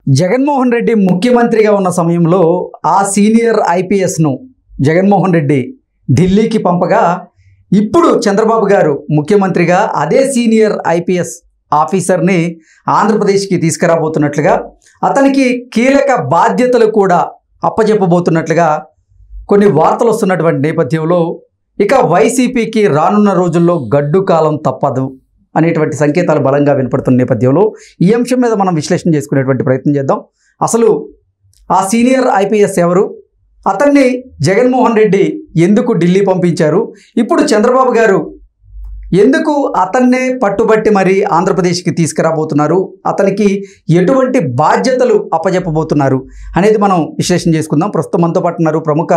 జగన్మోహన్ రెడ్డి ముఖ్యమంత్రిగా ఉన్న సమయంలో ఆ సీనియర్ ఐపీఎస్ను జగన్మోహన్ రెడ్డి ఢిల్లీకి పంపగా ఇప్పుడు చంద్రబాబు గారు ముఖ్యమంత్రిగా అదే సీనియర్ ఐపీఎస్ ఆఫీసర్ని ఆంధ్రప్రదేశ్కి తీసుకురాబోతున్నట్లుగా అతనికి కీలక బాధ్యతలు కూడా అప్పచెప్పబోతున్నట్లుగా కొన్ని వార్తలు వస్తున్నటువంటి నేపథ్యంలో ఇక వైసీపీకి రానున్న రోజుల్లో గడ్డు కాలం తప్పదు అనేటువంటి సంకేతాలు బలంగా వినపడుతున్న నేపథ్యంలో ఈ అంశం మీద మనం విశ్లేషణ చేసుకునేటువంటి ప్రయత్నం చేద్దాం. అసలు ఆ సీనియర్ ఐపీఎస్ ఎవరు, అతన్ని జగన్మోహన్ రెడ్డి ఎందుకు ఢిల్లీ పంపించారు, ఇప్పుడు చంద్రబాబు గారు ఎందుకు అతన్నే పట్టుబట్టి మరి ఆంధ్రప్రదేశ్కి తీసుకురాబోతున్నారు, అతనికి ఎటువంటి బాధ్యతలు అప్పచెప్పబోతున్నారు అనేది మనం విశ్లేషణ చేసుకుందాం. ప్రస్తుతం మనతో పాటు ఉన్నారు ప్రముఖ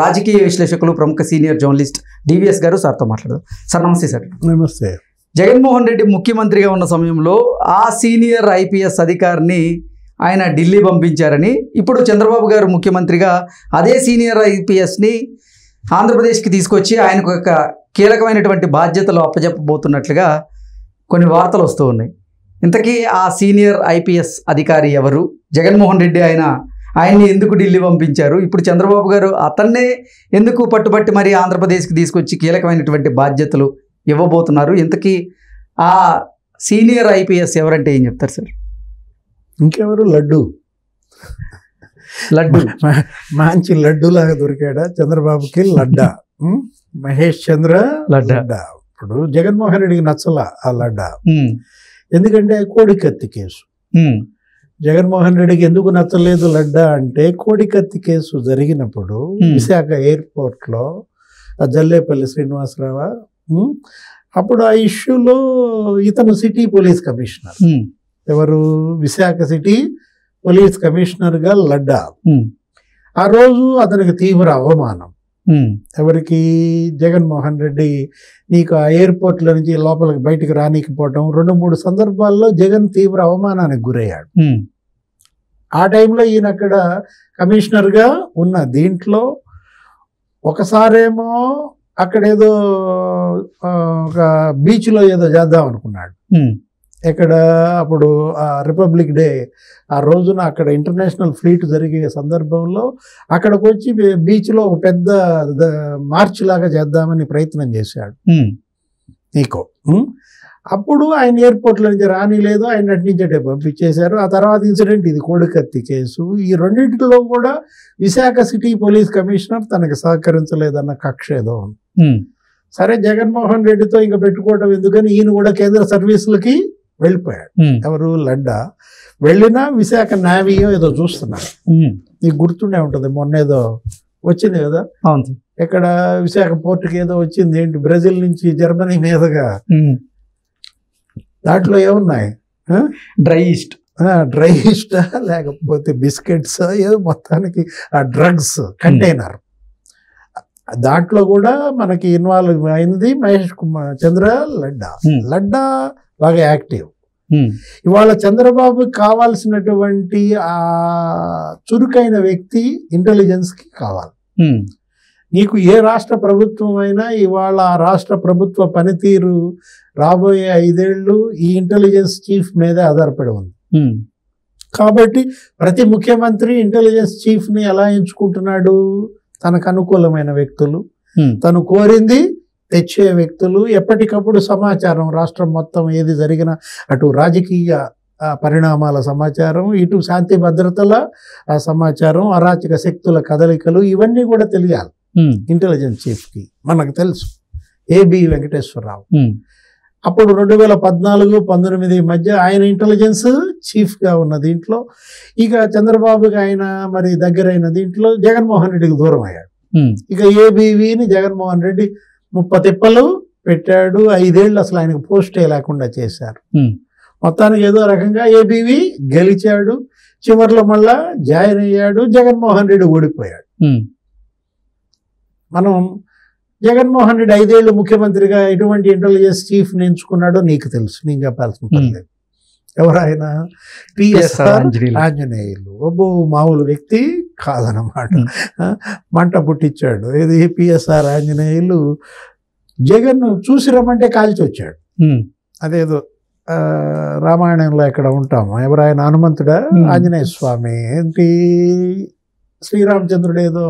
రాజకీయ విశ్లేషకులు, ప్రముఖ సీనియర్ జర్నలిస్ట్ డివిఎస్ గారు. సార్తో మాట్లాడదాం. సార్ నమస్తే. సార్ నమస్తే. జగన్మోహన్ రెడ్డి ముఖ్యమంత్రిగా ఉన్న సమయంలో ఆ సీనియర్ ఐపీఎస్ అధికారిని ఆయన ఢిల్లీ పంపించారని, ఇప్పుడు చంద్రబాబు గారు ముఖ్యమంత్రిగా అదే సీనియర్ ఐపీఎస్ని ఆంధ్రప్రదేశ్కి తీసుకొచ్చి ఆయనకు ఒక కీలకమైనటువంటి బాధ్యతలు అప్పచెప్పబోతున్నట్లుగా కొన్ని వార్తలు వస్తూ ఉన్నాయి. ఇంతకీ ఆ సీనియర్ ఐపీఎస్ అధికారి ఎవరు, జగన్మోహన్ రెడ్డి ఆయన్ని ఎందుకు ఢిల్లీ పంపించారు, ఇప్పుడు చంద్రబాబు గారు అతన్నే ఎందుకు పట్టుబట్టి మరి ఆంధ్రప్రదేశ్కి తీసుకొచ్చి కీలకమైనటువంటి బాధ్యతలు ఇవ్వబోతున్నారు, ఇంతకీ ఆ సీనియర్ ఐపీఎస్ ఎవరంటే ఏం చెప్తారు సార్? ఇంకెవరు? లడ్డు మంచి లడ్డూలాగా దొరికాడా చంద్రబాబుకి? లడ్డా మహేష్ చంద్ర లడ్డా. ఇప్పుడు జగన్మోహన్ రెడ్డికి నచ్చల ఆ లడ్డా, ఎందుకంటే కోడికత్తి కేసు. జగన్మోహన్ రెడ్డికి ఎందుకు నచ్చలేదు లడ్డా అంటే, కోడికత్తి కేసు జరిగినప్పుడు విశాఖ ఎయిర్పోర్ట్లో జల్లేపల్లి శ్రీనివాసరావు, అప్పుడు ఆ ఇష్యూలో ఇతను సిటీ పోలీస్ కమిషనర్, ఎవరు? విశాఖ సిటీ పోలీస్ కమిషనర్గా లడ్డా. ఆ రోజు అతనికి తీవ్ర అవమానం. ఎవరికి? జగన్మోహన్ రెడ్డి నీకు ఆ ఎయిర్పోర్ట్లో నుంచి లోపలికి బయటికి రానికపోవటం, 2-3 సందర్భాల్లో జగన్ తీవ్ర అవమానానికి గురయ్యాడు. ఆ టైంలో ఈయన అక్కడ కమిషనర్గా ఉన్న దీంట్లో ఒకసారేమో అక్కడేదో ఒక బీచ్లో ఏదో చేద్దాం అనుకున్నాడు. ఎక్కడ? అప్పుడు రిపబ్లిక్ డే ఆ రోజున అక్కడ ఇంటర్నేషనల్ ఫ్లీట్ జరిగే సందర్భంలో అక్కడికి వచ్చి బీచ్లో ఒక పెద్ద మార్చ్ లాగా చేద్దామని ప్రయత్నం చేశాడు నీకో. అప్పుడు ఆయన ఎయిర్పోర్ట్లో నుంచి రానిలేదు, ఆయన అటు నుంచి అటే పంపించేశారు. ఆ తర్వాత ఇన్సిడెంట్ ఇది కోడికత్తి కేసు. ఈ రెండింటిలో కూడా విశాఖ సిటీ పోలీస్ కమిషనర్ తనకి సహకరించలేదన్న కక్ష ఏదో ఉంది. సరే, జగన్మోహన్ రెడ్డితో ఇంకా పెట్టుకోవటం ఎందుకని ఈయన కూడా కేంద్ర సర్వీసులకి వెళ్ళిపోయాడు. ఎవరు? లడ్డా. వెళ్ళినా విశాఖ నావీయో ఏదో చూస్తున్నాడు. నీకు గుర్తుండే ఉంటుంది, మొన్న ఏదో వచ్చింది కదా, ఎక్కడ విశాఖ పోర్టుకి ఏదో వచ్చింది. ఏంటి? బ్రెజిల్ నుంచి జర్మనీ మీదుగా. దాంట్లో ఏమున్నాయి? డ్రై ఈస్ట్ లేకపోతే బిస్కెట్స్ ఏదో, మొత్తానికి ఆ డ్రగ్స్ కంటైనర్. దాంట్లో కూడా మనకి ఇన్వాల్వ్ అయింది మహేష్ చంద్ర లడ్డా. లడ్డా బాగా యాక్టివ్. ఇవాళ చంద్రబాబుకి కావాల్సినటువంటి ఆ చురుకైన వ్యక్తి ఇంటెలిజెన్స్కి కావాలి. నీకు ఏ రాష్ట్ర ప్రభుత్వం అయినా ఇవాళ ఆ రాష్ట్ర ప్రభుత్వ పనితీరు రాబోయే 5 ఏళ్ళు ఈ ఇంటెలిజెన్స్ చీఫ్ మీదే ఆధారపడి ఉంది. కాబట్టి ప్రతి ముఖ్యమంత్రి ఇంటెలిజెన్స్ చీఫ్ని ఎలా ఎంచుకుంటున్నాడు? తనకు అనుకూలమైన వ్యక్తులు, తను కోరింది తెచ్చే వ్యక్తులు, ఎప్పటికప్పుడు సమాచారం, రాష్ట్రం మొత్తం ఏది జరిగినా అటు రాజకీయ పరిణామాల సమాచారం, ఇటు శాంతి భద్రతల సమాచారం, అరాచక శక్తుల కదలికలు, ఇవన్నీ కూడా తెలియాలి ఇంటెలిజెన్స్ చీఫ్కి. మనకు తెలుసు ఏబి వెంకటేశ్వరరావు అప్పుడు 2014-19 మధ్య ఆయన ఇంటెలిజెన్స్ చీఫ్గా ఉన్న దీంట్లో, ఇక చంద్రబాబుకి ఆయన మరి దగ్గరైన దీంట్లో జగన్మోహన్ రెడ్డికి దూరం అయ్యాడు. ఇక ఏబీవీని జగన్మోహన్ రెడ్డి 30 తిప్పలు పెట్టాడు. 5 ఏళ్ళు అసలు ఆయనకు పోస్టే లేకుండా చేశారు. మొత్తానికి ఏదో రకంగా ఏబీవీ గెలిచాడు. చివరిలో మళ్ళా జాయిన్ అయ్యాడు. జగన్మోహన్ రెడ్డి ఓడిపోయాడు. మనం జగన్మోహన్ రెడ్డి 5 ఏళ్ళు ముఖ్యమంత్రిగా ఎటువంటి ఇంటెలిజెన్స్ చీఫ్ని ఎంచుకున్నాడో నీకు తెలుసు, నేను చెప్పాల్సిన పని లేదు. ఎవరాయన? పిఎస్ఆర్ ఆంజనేయులు. ఒబ్బో మామూలు వ్యక్తి కాదనమాట. మంట పుట్టించాడు. ఇది పిఎస్ఆర్ ఆంజనేయులు జగన్ చూసి రమ్మంటే కాల్చి వచ్చాడు. అదేదో రామాయణంలో ఎక్కడ ఉంటాము, ఎవరైనా హనుమంతుడా ఆంజనేయ స్వామి ఏంటి శ్రీరామచంద్రుడు ఏదో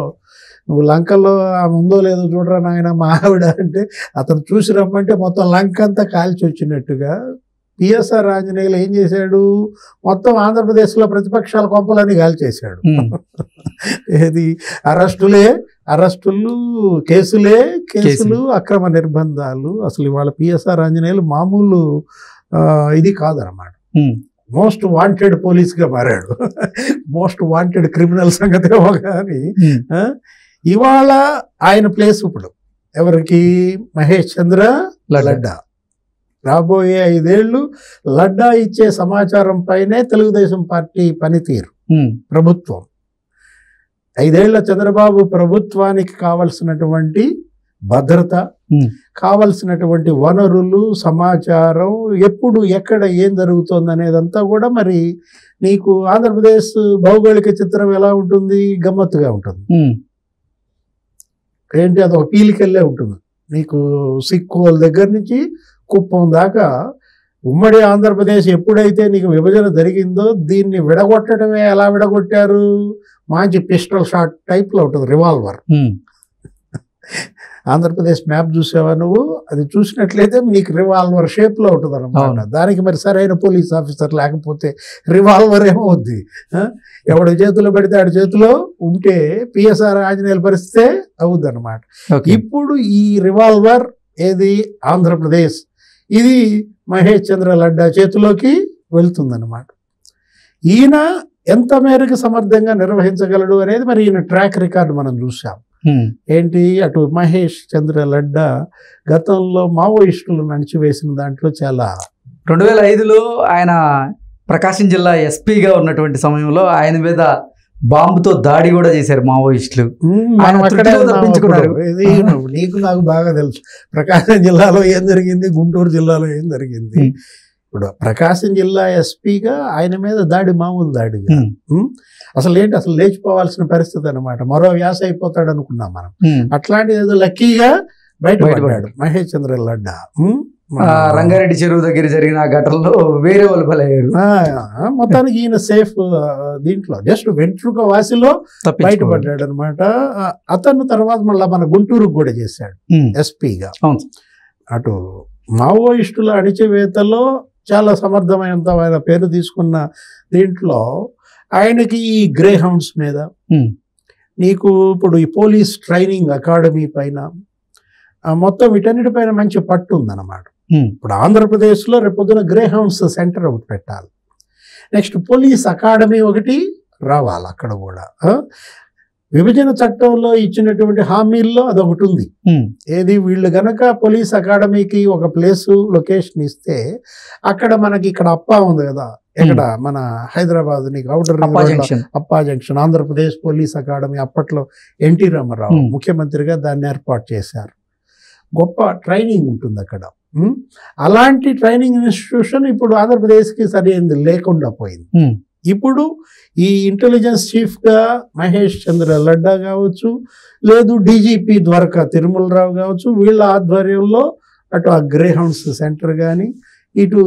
నువ్వు లంకలో ఆమె ఉందో లేదో చూడరా నాయన మా ఆవిడ అంటే అతను చూసి రమ్మంటే మొత్తం లంక అంతా కాల్చి వచ్చినట్టుగా పిఎస్ఆర్ ఆంజనేయులు ఏం చేశాడు, మొత్తం ఆంధ్రప్రదేశ్లో ప్రతిపక్షాల కొంపలన్నీ కాల్చేశాడు. ఏది అరెస్టులు, కేసులు, అక్రమ నిర్బంధాలు. అసలు ఇవాళ పిఎస్ఆర్ ఆంజనేయులు మామూలు ఇది కాదనమాట. మోస్ట్ వాంటెడ్ పోలీస్గా మారాడు. మోస్ట్ వాంటెడ్ క్రిమినల్ సంగతి కానీ ఇవాళ ఆయన ప్లేస్ ఇప్పుడు ఎవరికి, మహేష్ చంద్ర లడ్డా. రాబోయే 5 ఏళ్ళు లడ్డా ఇచ్చే సమాచారం పైనే తెలుగుదేశం పార్టీ పనితీరు. ప్రభుత్వం 5 ఏళ్ల చంద్రబాబు ప్రభుత్వానికి కావలసినటువంటి భద్రత, కావలసినటువంటి వనరులు, సమాచారం, ఎప్పుడు ఎక్కడ ఏం జరుగుతుంది అనేదంతా కూడా మరి నీకు ఆంధ్రప్రదేశ్ భౌగోళిక చిత్రం ఎలా ఉంటుంది, గమ్మత్తుగా ఉంటుంది. ఏంటి అది ఒక పీలికెళ్ళే ఉంటుంది. నీకు సిక్కోల దగ్గర నుంచి కుప్పం దాకా ఉమ్మడి ఆంధ్రప్రదేశ్ ఎప్పుడైతే నీకు విభజన జరిగిందో దీన్ని విడగొట్టడమే ఎలా విడగొట్టారు, మంచి పిస్టల్ షాట్ టైప్లో ఉంటుంది, రివాల్వర్. ఆంధ్రప్రదేశ్ మ్యాప్ చూసావా నువ్వు, అది చూసినట్లయితే నీకు రివాల్వర్ షేప్లో ఉంటుంది అనమాట. దానికి మరి సరైన పోలీస్ ఆఫీసర్ లేకపోతే రివాల్వర్ ఏమవుద్ది, ఎవడి చేతిలో పెడితే ఆడి చేతిలో ఉంటే పిఎస్ఆర్ ఆంజనేయుల పరిస్థితే అవుద్ది అనమాట. ఇప్పుడు ఈ రివాల్వర్ ఏది ఆంధ్రప్రదేశ్, ఇది మహేష్ చంద్ర లడ్డా చేతిలోకి వెళ్తుందన్నమాట. ఈయన ఎంత మేరకు సమర్థంగా నిర్వహించగలడు అనేది మరి ఈయన ట్రాక్ రికార్డు మనం చూసాం. ఏంటి, అటు మహేష్ చంద్ర లడ్డా గతంలో మావోయిస్టులు నడిచివేసిన దాంట్లో చాలా 2005లో ఆయన ప్రకాశం జిల్లా ఎస్పీగా ఉన్నటువంటి సమయంలో ఆయన మీద బాంబుతో దాడి కూడా చేశారు మావోయిస్టులు. తప్పించుకున్నారు. నీకు నాకు బాగా తెలుసు ప్రకాశం జిల్లాలో ఏం జరిగింది, గుంటూరు జిల్లాలో ఏం జరిగింది. ఇప్పుడు ప్రకాశం జిల్లా ఎస్పీగా ఆయన మీద దాడి మామూలు దాడిగా అసలు ఏంటి, అసలు లేచిపోవాల్సిన పరిస్థితి అనమాట. మరో వ్యాస అయిపోతాడు అనుకున్నాం మనం. అట్లాంటిది ఏదో లక్కీగా బయటపడ్డాడు మహేష్ చంద్ర లడ్డా. రంగారెడ్డి చెరువు దగ్గర జరిగిన ఘటనలో వేరే వాళ్ళు బలయ్యారు. మొత్తానికి ఈయన సేఫ్ దీంట్లో జస్ట్ వెంట్రుక వాసిలో బయటపడ్డాడు అనమాట. అతను తర్వాత మళ్ళీ మన గుంటూరుకు కూడా చేశాడు ఎస్పీగా. అటు మావోయిస్టుల అణిచివేతలో చాలా సమర్థమైనంత పేరు తీసుకున్న దీంట్లో ఆయనకి ఈ గ్రే హౌండ్స్ మీద, నీకు ఇప్పుడు ఈ పోలీస్ ట్రైనింగ్ అకాడమీ పైన, మొత్తం వీటన్నిటిపైన మంచి పట్టు ఉందన్నమాట. ఇప్పుడు ఆంధ్రప్రదేశ్లో రేపొద్దున గ్రే హౌండ్స్ సెంటర్ ఒకటి పెట్టాలి. నెక్స్ట్ పోలీస్ అకాడమీ ఒకటి రావాలి అక్కడ కూడా. విభజన చట్టంలో ఇచ్చినటువంటి హామీల్లో అదొకటి ఉంది. ఏది, వీళ్ళు గనక పోలీస్ అకాడమీకి ఒక ప్లేసు లొకేషన్ ఇస్తే అక్కడ మనకి ఇక్కడ అప్పా ఉంది కదా, ఇక్కడ మన హైదరాబాద్ నీకు అవుటర్ అప్పా జంక్షన్ ఆంధ్రప్రదేశ్ పోలీస్ అకాడమీ అప్పట్లో ఎన్టీ రామారావు ముఖ్యమంత్రిగా దాన్ని ఏర్పాటు చేశారు. గొప్ప ట్రైనింగ్ ఉంటుంది అక్కడ. అలాంటి ట్రైనింగ్ ఇన్స్టిట్యూషన్ ఇప్పుడు ఆంధ్రప్రదేశ్కి సరైనది లేకుండా పోయింది. ఇప్పుడు ఈ ఇంటెలిజెన్స్ చీఫ్గా మహేష్ చంద్ర లడ్డా కావచ్చు, లేదు డీజీపీ ద్వారకా తిరుమలరావు కావచ్చు, వీళ్ళ ఆధ్వర్యంలో అటు ఆ గ్రే హౌండ్స్ సెంటర్ కానీ ఇటు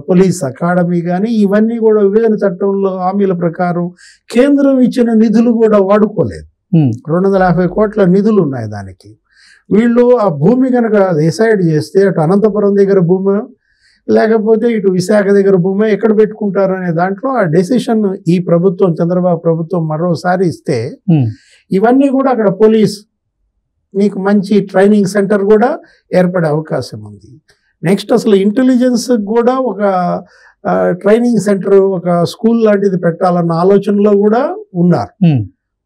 పోలీస్ అకాడమీ కానీ ఇవన్నీ కూడా విభజన చట్టంలో హామీల ప్రకారం కేంద్రం ఇచ్చిన నిధులు కూడా వాడుకోలేదు. 250 కోట్ల నిధులు ఉన్నాయి దానికి. వీళ్ళు ఆ భూమి కనుక డిసైడ్ చేస్తే అటు అనంతపురం దగ్గర భూమి లేకపోతే ఇటు విశాఖ దగ్గర భూమి ఎక్కడ పెట్టుకుంటారు అనే దాంట్లో ఆ డెసిషన్ ఈ ప్రభుత్వం చంద్రబాబు ప్రభుత్వం మరోసారి ఇస్తే ఇవన్నీ కూడా అక్కడ పోలీస్ నీకు మంచి ట్రైనింగ్ సెంటర్ కూడా ఏర్పడే అవకాశం ఉంది. నెక్స్ట్ అసలు ఇంటెలిజెన్స్ కూడా ఒక ట్రైనింగ్ సెంటర్, ఒక స్కూల్ లాంటిది పెట్టాలన్న ఆలోచనలో కూడా ఉన్నారు.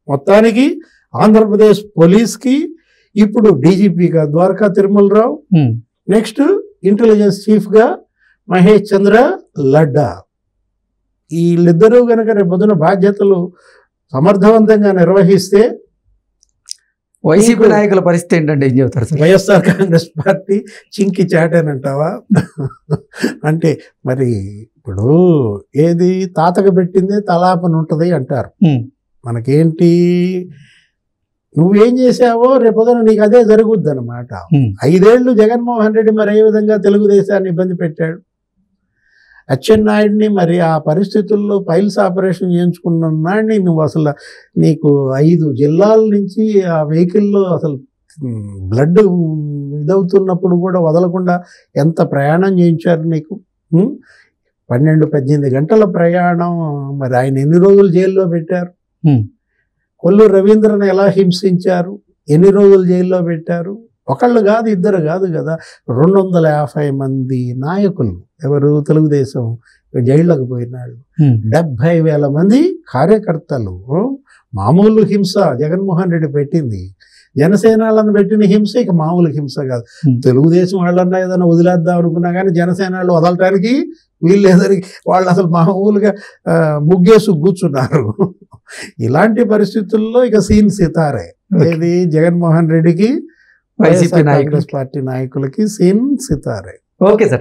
మొత్తానికి ఆంధ్రప్రదేశ్ పోలీస్కి ఇప్పుడు డీజీపీగా ద్వారకా తిరుమలరావు, నెక్స్ట్ ఇంటెలిజెన్స్ చీఫ్గా మహేష్ చంద్ర లడ్డా. వీళ్ళిద్దరూ కనుక రేపొద్దున బాధ్యతలు సమర్థవంతంగా నిర్వహిస్తే వైసీపీ నాయకుల పరిస్థితి ఏంటంటే ఏం చెబుతారు సార్? YSR Congress party చింకి చాటేనంటావా? అంటే మరి ఇప్పుడు ఏది తాతకు పెట్టిందే తలాపన ఉంటుంది అంటారు. మనకేంటి, నువ్వేం చేసావో రేపొద్దున నీకు అదే జరుగుద్ది అనమాట. 5 ఏళ్ళు జగన్మోహన్ రెడ్డి మరి ఏ విధంగా తెలుగుదేశాన్ని ఇబ్బంది పెట్టాడు. అచ్చెన్నాయుడిని మరి ఆ పరిస్థితుల్లో పైల్స్ ఆపరేషన్ చేయించుకున్న నాడిని నువ్వు అసలు నీకు 5 జిల్లాల నుంచి ఆ వెహికల్లో అసలు బ్లడ్ ఇదవుతున్నప్పుడు కూడా వదలకుండా ఎంత ప్రయాణం చేయించారు నీకు. 12-18 గంటల ప్రయాణం. మరి ఆయన ఎన్ని రోజులు జైల్లో పెట్టారు? కొల్లు రవీంద్రను ఎలా హింసించారు? ఎన్ని రోజులు జైల్లో పెట్టారు? ఒకళ్ళు కాదు, ఇద్దరు కాదు కదా, 250 మంది నాయకులు ఎవరు తెలుగుదేశం జైళ్ళకు పోయినాళ్ళు, 70,000 మంది కార్యకర్తలు. మామూలు హింస జగన్మోహన్ రెడ్డి పెట్టింది. జనసేనలను పెట్టిన హింస ఇక మామూలు హింస కాదు. తెలుగుదేశం వాళ్ళన్నా ఏదైనా వదిలేద్దాం అనుకున్నా కానీ జనసేన వాళ్ళు వదలటానికి వీళ్ళు లేదని వాళ్ళు అసలు మామూలుగా ముగ్గేసి కూర్చున్నారు. ఇలాంటి పరిస్థితుల్లో ఇక సీన్ సితారే. ఏది జగన్మోహన్ రెడ్డికి, వైఎస్ఆర్ కాంగ్రెస్ పార్టీ నాయకులకి సీన్ సితారే. Okay sir.